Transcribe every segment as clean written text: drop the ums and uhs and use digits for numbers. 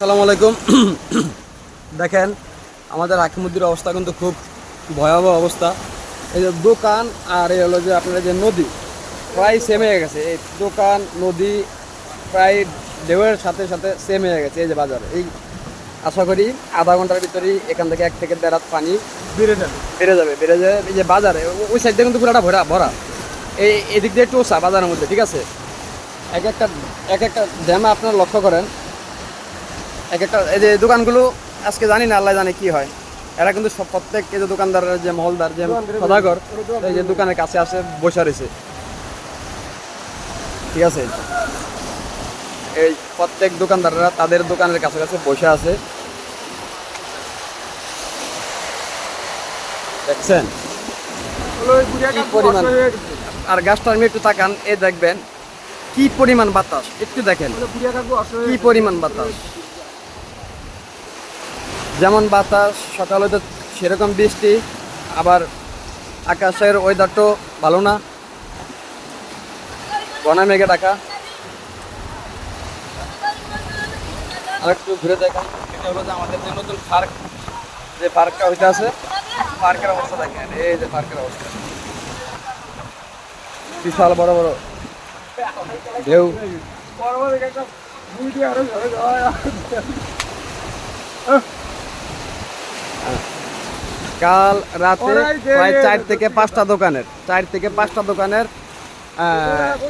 আসসালামু আলাইকুম। দেখেন আমাদের হাকিমুদ্দির অবস্থা কিন্তু খুব ভয়াবহ অবস্থা। এই যে দোকান আর এই হলো যে আপনার যে নদী প্রায় সেম হয়ে গেছে। এই দোকান নদী প্রায় ঢেউয়ের সাথে সাথে সেম হয়ে গেছে। এই যে বাজার এই আশা করি আধা ঘন্টার ভিতরেই এখান থেকে 1 থেকে 1.5 হাত পানি বেড়ে যাবে। এই যে বাজারে ওই সাইড দিয়ে কিন্তু পুরাটা ভরা ভরা। এদিক দিয়ে একটু ওসা বাজারের মধ্যে, ঠিক আছে। এক একটা ড্যামে আপনারা লক্ষ্য করেন, এক একটা এই যে দোকানগুলো আজকে জানি না, আল্লাহ জানে কি হয়। এরা কিন্তু সব প্রত্যেক এই যে দোকানদার যে মহলদার যে সদাগর এই যে দোকানের কাছে আসে বসে রয়েছে, ঠিক আছে। এই প্রত্যেক দোকানদাররা তাদের দোকানের কাছে কাছে বসে আছে, দেখছেন কি পরিমাণ। আর গাছটা আমি একটু তাকান, এ দেখবেন কি পরিমাণ বাতাস, একটু দেখেন কি পরিমাণ বাতাস। যেমন বাতাস সকালে তো সেরকম বৃষ্টি, আবার আকাশের ওয়েদারটাও ভালো না, ঘনা মেঘে ঢাকা। আর একটু ঘুরে দেখা, এটা হলো যে আমাদের যে নতুন পার্ক, যে পার্কটা হইতে আছে, পার্কের অবস্থা দেখেন। এই যে পার্কের অবস্থা, বিশাল বড় বড় ঢেউ। কাল রাতে প্রায় 4 থেকে 5টা দোকানের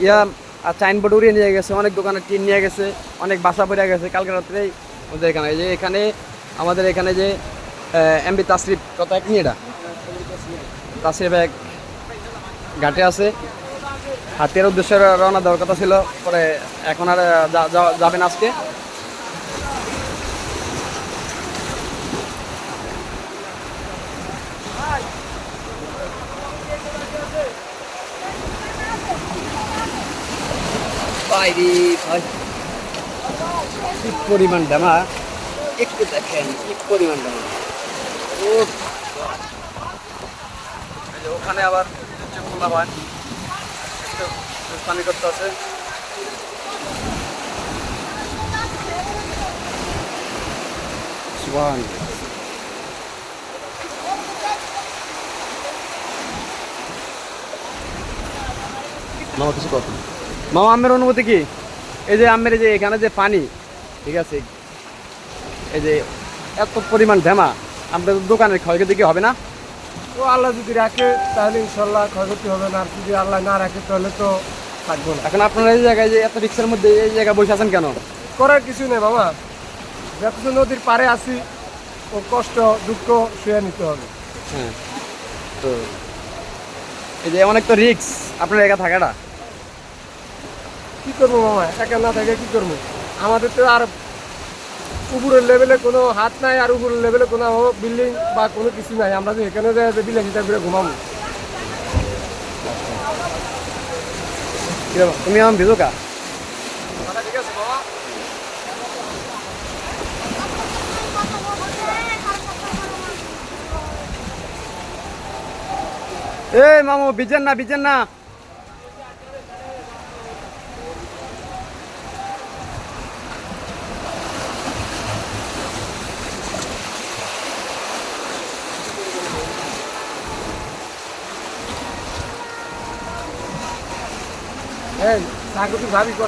ইয়া সাইনবোর্ড উড়িয়ে নিয়ে গেছে, অনেক দোকানের টিন নিয়ে গেছে, অনেক বাসা পড়ে গেছে কালকে রাত্রেই ওদের এখানে। এই যে এখানে আমাদের এখানে যে এমবি তাসরিফ, কত এক নিয়ে এটা তাসরিফ এক ঘাটে আছে, হাতের উদ্দেশ্যে রওনা দেওয়ার কথা ছিল, পরে এখন আর যাবেন আজকে। বাইরে ভাই কি পরিমাণ ডামা, একটু দেখেন কি পরিমাণ ডামা। ও ওখানে আবার খোলা হয়, একটু পানি করতে আছে। সুবহান মামা, কিছু কথা মামা, আমের অনুভূতি কি? এই যে আমের যে এখানে যে পানি, ঠিক আছে, এই যে এত পরিমাণ ঢেমা, আমাদের দোকানের ক্ষয়ক্ষতি কি হবে না? তো আল্লাহ যদি রাখে তাহলে ইনশাল্লাহ ক্ষয়ক্ষতি হবে না, আর যদি আল্লাহ না রাখে তাহলে তো থাকবো না। এখন আপনারা এই জায়গায় যে এত রিক্সের মধ্যে এই জায়গায় বসে আছেন কেন? করার কিছু নেই বাবা, যতদিন নদীর পাড়ে আসি ও কষ্ট দুঃখ শুয়ে নিতে হবে। হ্যাঁ, তো এই যে অনেক তো রিক্স আপনার একা থাকাটা। কি করবো মামা, একা না থাকে কি করবো? আমাদের তো আর উপরের লেভেলে কোনো হাত নাই, আর উপরের লেভেলে কোনো বিল্ডিং বা কোনো কিছু নাই। আমরা যে এখানে যাই বিলাসিতা করে ঘুমাবো। তুমি আমার ভিজুকা ঠিক আছে বাবা। এই মামু, বিজেন না বিজেন না। এই সাগর তুই ভাবি কর